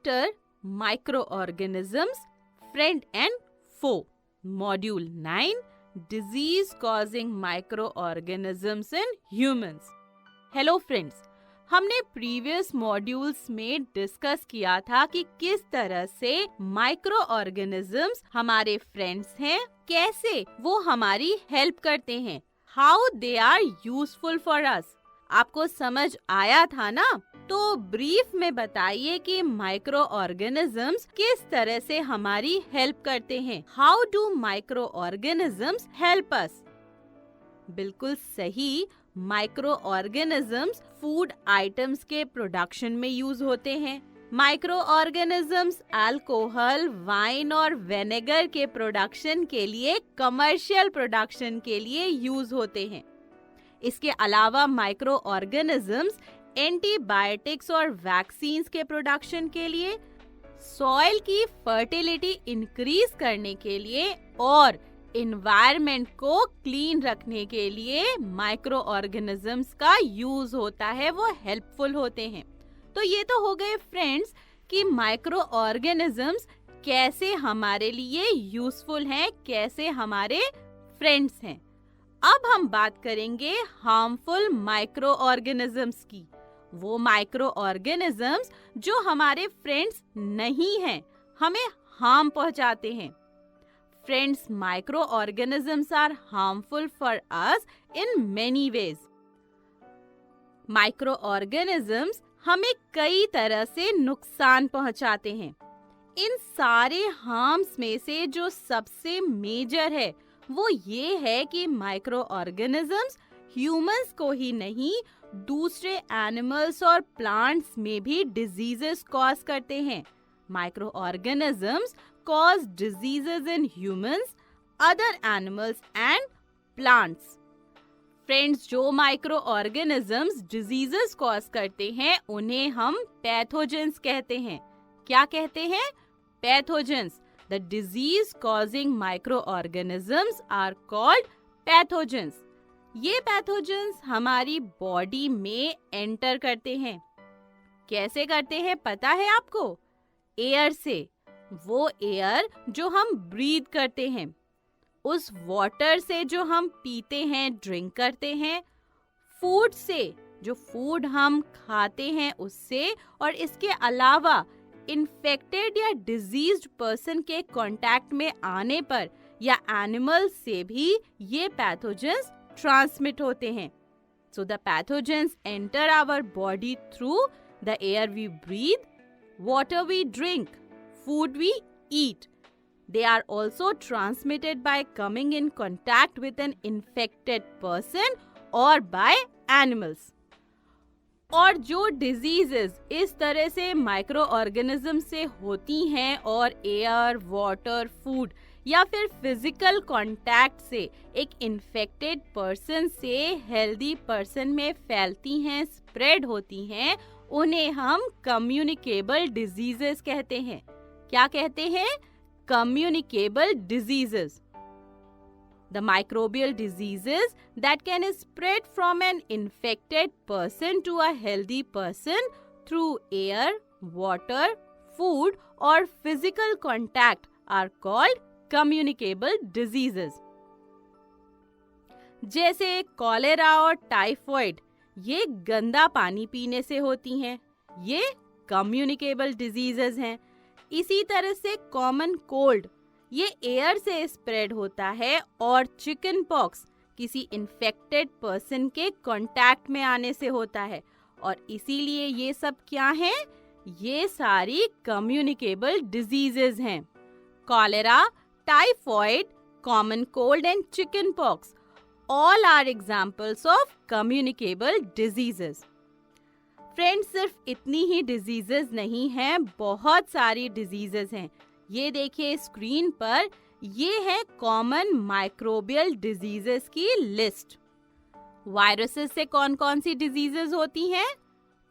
Chapter microorganisms, friend and foe, module 9, disease causing microorganisms in humans. Hello friends, हमने previous modules में discuss किया था कि किस तरह से माइक्रोऑर्गेनिजम्स हमारे फ्रेंड्स हैं, कैसे वो हमारी हेल्प करते हैं, how they are useful for us. आपको समझ आया था ना? तो ब्रीफ में बताइए कि माइक्रो ऑर्गेनिजम्स किस तरह से हमारी हेल्प करते हैं। How do micro organisms help us? बिल्कुल सही, माइक्रो ऑर्गेनिजम्स फूड आइटम्स के प्रोडक्शन में यूज होते हैं। माइक्रो ऑर्गेनिजम्स अल्कोहल, वाइन और विनेगर के प्रोडक्शन के लिए, कमर्शियल प्रोडक्शन के लिए यूज होते हैं। इसके अलावा माइक्रो ऑर्गेनिजम्स एंटीबायोटिक्स और वैक्सीन्स के प्रोडक्शन के लिए, सॉइल की फर्टिलिटी इंक्रीज करने के लिए और इन्वायरमेंट को क्लीन रखने के लिए माइक्रो ऑर्गेनिजम्स का यूज होता है, वो हेल्पफुल होते हैं। तो ये तो हो गए फ्रेंड्स कि माइक्रो ऑर्गेनिजम्स कैसे हमारे लिए यूजफुल हैं, कैसे हमारे फ्रेंड्स हैं। अब हम बात करेंगे हार्मफुल माइक्रो ऑर्गेनिजम्स की, वो माइक्रो ऑर्गेनिजम्स जो हमारे फ्रेंड्स नहीं हैं, हमें हार्म पहुंचाते हैं। Friends, microorganisms are harmful for us in many ways. Microorganisms हमें कई तरह से नुकसान पहुंचाते हैं। इन सारे हार्म्स में से जो सबसे मेजर है वो ये है कि माइक्रो ऑर्गेनिजम्स ह्यूमंस को ही नहीं, दूसरे एनिमल्स और प्लांट्स में भी डिजीजेस कॉज करते हैं। Micro organisms cause diseases in humans, other animals and plants. Friends, जो माइक्रो ऑर्गेनिजम्स डिजीजेस कॉज करते हैं उन्हें हम पैथोजेंस कहते हैं। क्या कहते हैं? Pathogens. The disease causing microorganisms are called pathogens. ये पैथोजेंस हमारी बॉडी में एंटर करते हैं। कैसे करते हैं पता है आपको? एयर से। वो एयर जो हम ब्रीथ करते हैं, उस वाटर से जो हम पीते हैं, ड्रिंक करते हैं, फूड से, जो फूड हम खाते हैं उससे, और इसके अलावा इन्फेक्टेड या डिजीज्ड पर्सन के कांटेक्ट में आने पर या एनिमल से भी ये पैथोजेंस ट्रांसमिट होते हैं। So the pathogens enter our body through the air we breathe, water we drink, food we eat. They are also transmitted by coming in contact with an infected person or by animals. और जो diseases इस तरह से micro organism से होती हैं और air, water, food या फिर फिजिकल कांटेक्ट से एक इन्फेक्टेड पर्सन से हेल्दी पर्सन में फैलती हैं, स्प्रेड होती हैं, उन्हें हम कम्युनिकेबल डिजीजेस कहते हैं। क्या कहते हैं? Communicable diseases. The microbial diseases that can spread from an infected person to a healthy person through air, water, food or physical contact are called communicable diseases. जैसे कॉलेरा और टाइफॉइड, ये गंदा पानी पीने से होती हैं, ये communicable diseases हैं। इसी तरह से कॉमन कोल्ड, ये एयर से स्प्रेड होता है, और चिकन पॉक्स किसी इन्फेक्टेड पर्सन के कांटेक्ट में आने से होता है, और इसीलिए ये सब क्या हैं? ये सारी कम्युनिकेबल डिजीजेस हैं। Cholera, typhoid, common cold and chickenpox all are examples of communicable diseases. Friends, सिर्फ इतनी ही डिजीजेस नहीं हैं, बहुत सारी डिजीजेस हैं। ये देखिए स्क्रीन पर, ये है कॉमन माइक्रोबियल डिजीजेस की लिस्ट। वायरसेस से कौन कौन सी डिजीजेस होती हैं?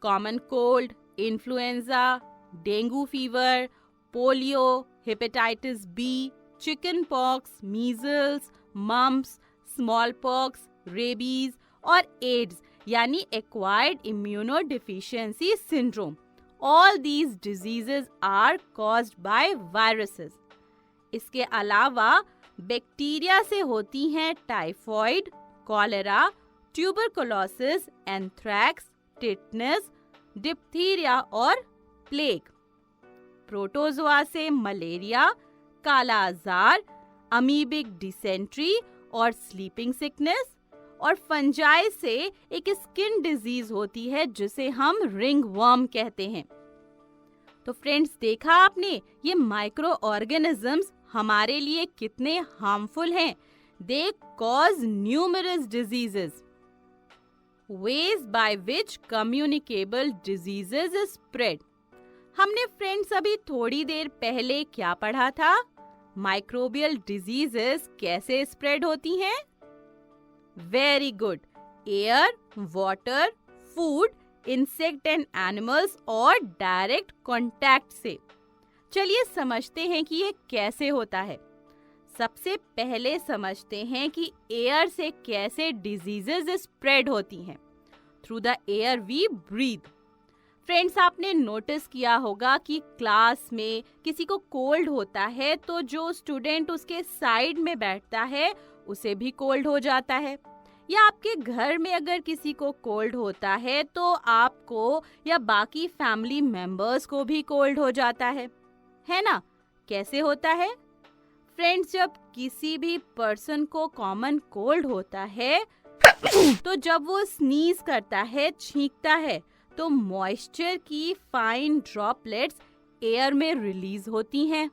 Common cold, influenza, dengue fever, polio, hepatitis B, chickenpox, measles, mumps, smallpox, rabies और एड्स यानी acquired immunodeficiency syndrome. All these diseases are caused by viruses. इसके अलावा बैक्टीरिया से होती हैं typhoid, cholera, tuberculosis, anthrax, tetanus, diphtheria और plague. Protozoa से malaria, काला आजार, अमीबिक डिसेंट्री और स्लीपिंग सिकनेस, और फंजाई से एक स्किन डिजीज होती है जिसे हम रिंग वर्म कहते हैं। तो फ्रेंड्स, देखा आपने ये माइक्रो ऑर्गेनिजम्स हमारे लिए कितने हार्मफुल हैं। They cause numerous diseases. Veg by which communicable diseases spread. हमने फ्रेंड्स अभी थोड़ी देर पहले क्या पढ़ा था? माइक्रोबियल डिजीजेस कैसे स्प्रेड होती हैं? Very good. Air, water, food, insect and animals और डायरेक्ट कांटेक्ट से। चलिए समझते हैं कि ये कैसे होता है। सबसे पहले समझते हैं कि एयर से कैसे डिजीजेस स्प्रेड होती हैं। Through the air we breathe. Friends, आपने नोटिस किया होगा कि क्लास में किसी को कोल्ड होता है तो जो स्टूडेंट उसके साइड में बैठता है उसे भी कोल्ड हो जाता है। या आपके घर में अगर किसी को कोल्ड होता है तो आपको या बाकी फैमिली मेंबर्स को भी कोल्ड हो जाता है ना? कैसे होता है? फ्रेंड्स, जब किसी भी पर्सन को कॉमन कोल्ड होता है तो जब वो स्नीज करता है, छींकता है, तो मॉइस्चर की फाइन ड्रॉपलेट्स एयर में रिलीज होती हैं,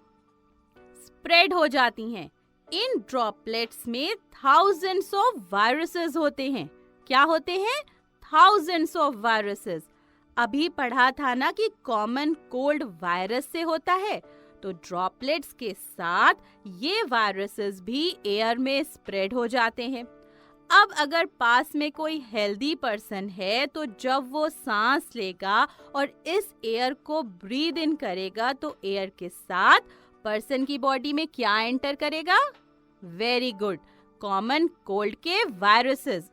स्प्रेड हो जाती हैं। इन ड्रॉपलेट्स में थाउजेंड्स ऑफ वायरसेस होते हैं। क्या होते हैं? Thousands of viruses. अभी पढ़ा था ना कि कॉमन कोल्ड वायरस से होता है, तो ड्रॉपलेट्स के साथ ये वायरसेस भी एयर में स्प्रेड हो जाते हैं। अब अगर पास में कोई हेल्दी पर्सन है तो जब वो सांस लेगा और इस एयर को ब्रीद इन करेगा तो एयर के साथ पर्सन की बॉडी में क्या एंटर करेगा? वेरी गुड, कॉमन कोल्ड के वायरसेस।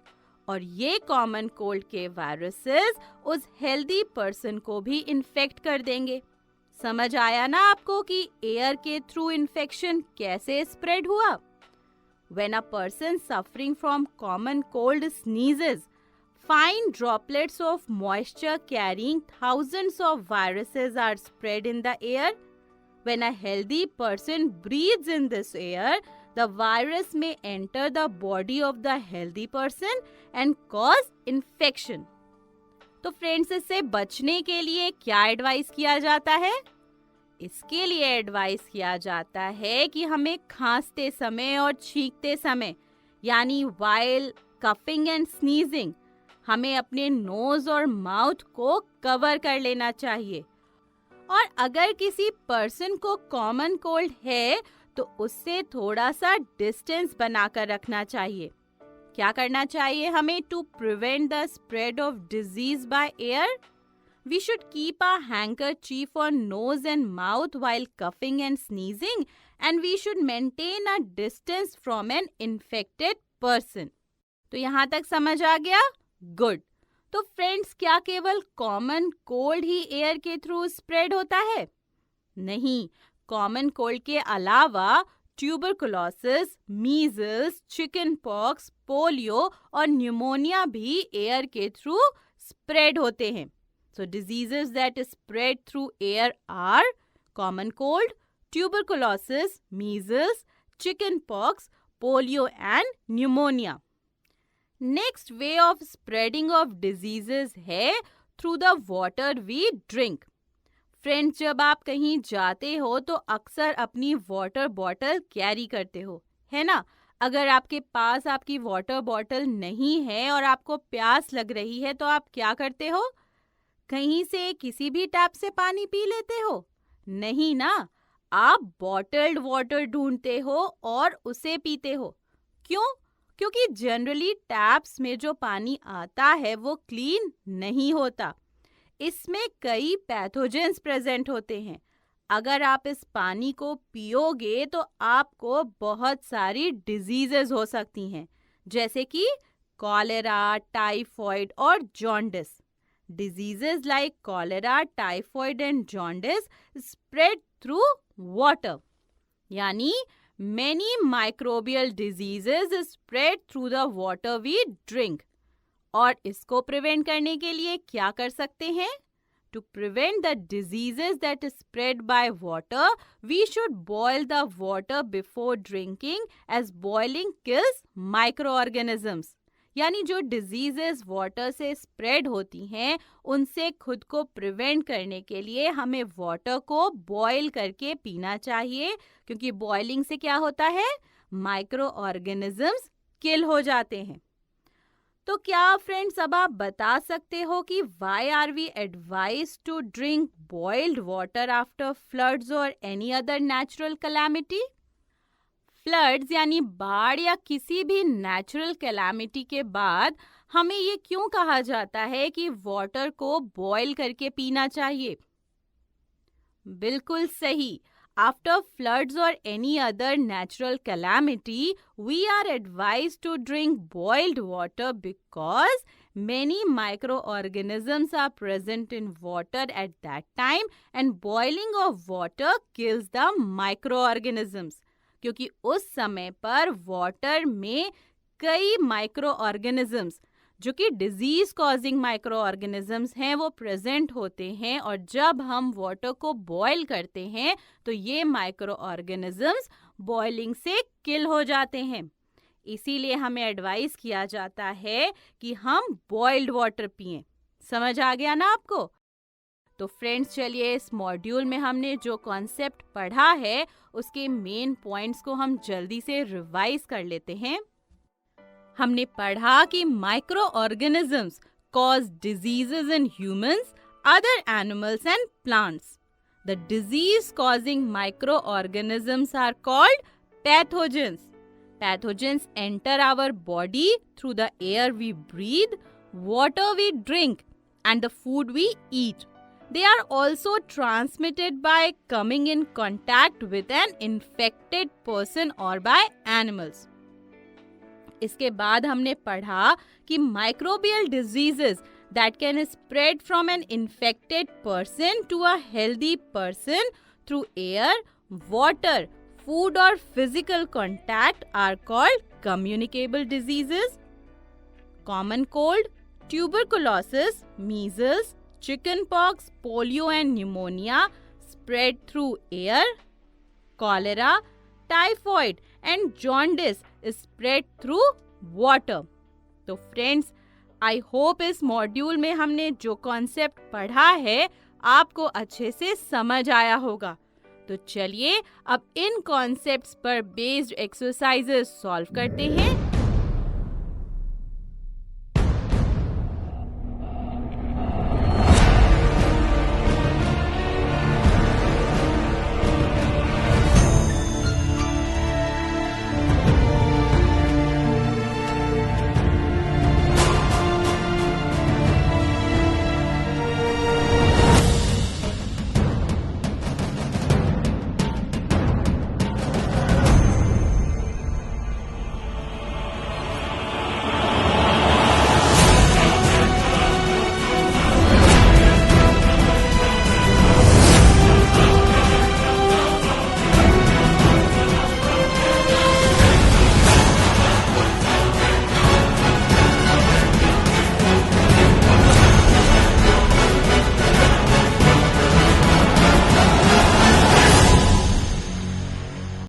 और ये कॉमन कोल्ड के वायरसेस उस हेल्दी पर्सन को भी इन्फेक्ट कर देंगे। समझ आया ना आपको कि एयर के थ्रू इन्फेक्शन कैसे स्प्रेड हुआ? When a person suffering from common cold sneezes, fine droplets of moisture carrying thousands of viruses are spread in the air. When a healthy person breathes in this air, the virus may enter the body of the healthy person and cause infection. तो friends, इससे बचने के लिए क्या advice किया जाता है? इसके लिए एडवाइस किया जाता है कि हमें खांसते समय और छींकते समय, यानी वाइल कफिंग एंड स्नीजिंग, हमें अपने नोज और माउथ को कवर कर लेना चाहिए। और अगर किसी पर्सन को कॉमन कोल्ड है तो उससे थोड़ा सा डिस्टेंस बनाकर रखना चाहिए। क्या करना चाहिए हमें to prevent the spread of disease by air? We should keep our handkerchief on nose and mouth while coughing and sneezing, and we should maintain a distance from an infected person. तो यहाँ तक समझ आ गया? Good. तो friends, क्या केवल common cold ही air के through spread होता है? नहीं, कॉमन कोल्ड के अलावा tuberculosis, measles, chicken pox, polio और न्यूमोनिया भी एयर के थ्रू स्प्रेड होते हैं। So diseases that spread through air are common cold, tuberculosis, measles, chickenpox, polio and pneumonia. Next way of spreading of diseases है through the water we drink. Friends, जब आप कहीं जाते हो तो अक्सर अपनी वाटर बॉटल कैरी करते हो, है ना? अगर आपके पास आपकी वाटर बॉटल नहीं है और आपको प्यास लग रही है तो आप क्या करते हो? कहीं से किसी भी टैप से पानी पी लेते हो? नहीं ना, आप बॉटल्ड वाटर ढूंढते हो और उसे पीते हो। क्यों? क्योंकि जनरली टैप्स में जो पानी आता है वो क्लीन नहीं होता। इसमें कई पैथोजेंस प्रेजेंट होते हैं। अगर आप इस पानी को पियोगे तो आपको बहुत सारी डिजीजेस हो सकती हैं, जैसे कि कॉलेरा, टाइफॉइड और jaundice. Diseases like cholera, typhoid and jaundice spread through water. यानी many microbial diseases spread through the water we drink. और इसको प्रिवेंट करने के लिए क्या कर सकते हैं? To prevent the diseases that spread by water, we should boil the water before drinking as boiling kills microorganisms. यानी जो डिजीजेस वाटर से स्प्रेड होती हैं उनसे खुद को प्रिवेंट करने के लिए हमें वाटर को बॉईल करके पीना चाहिए, क्योंकि बॉइलिंग से क्या होता है? माइक्रो ऑर्गेनिजम्स किल हो जाते हैं। तो क्या फ्रेंड्स अब आप बता सकते हो कि why are we advise to drink boiled water after floods और any other natural calamity? Floods यानी बाढ़ या किसी भी नेचुरल कैलामिटी के बाद हमें ये क्यों कहा जाता है कि वाटर को बॉईल करके पीना चाहिए? बिल्कुल सही। आफ्टर फ्लड्स और any other natural calamity, we are advised to drink boiled water because many microorganisms are present in water at that time and boiling of water kills the microorganisms. क्योंकि उस समय पर वाटर में कई micro organisms जो कि disease causing micro organisms हैं वो प्रेजेंट होते हैं, और जब हम वाटर को बॉईल करते हैं तो ये माइक्रो ऑर्गेनिजम्स बॉइलिंग से किल हो जाते हैं। इसीलिए हमें एडवाइस किया जाता है कि हम बॉइल्ड वाटर पिएं। समझ आ गया ना आपको? तो फ्रेंड्स चलिए, इस मॉड्यूल में हमने जो कॉन्सेप्ट पढ़ा है उसके मेन पॉइंट्स को हम जल्दी से रिवाइज कर लेते हैं। हमने पढ़ा कि microorganisms cause diseases in humans, other animals and plants. The disease causing microorganisms are called pathogens. Pathogens enter our body through the air we breathe, water we drink, and the food we eat. They are also transmitted by coming in contact with an infected person or by animals. इसके बाद हमने पढ़ा कि microbial diseases that can spread from an infected person to a healthy person through air, water, food or physical contact are called communicable diseases. Common cold, tuberculosis, measles, chickenpox, polio and pneumonia spread through air. Cholera, typhoid and jaundice is spread through water. तो friends, I hope इस module में हमने जो concept पढ़ा है आपको अच्छे से समझ आया होगा। तो चलिए अब इन कॉन्सेप्ट्स पर बेस्ड एक्सरसाइजेस सॉल्व करते हैं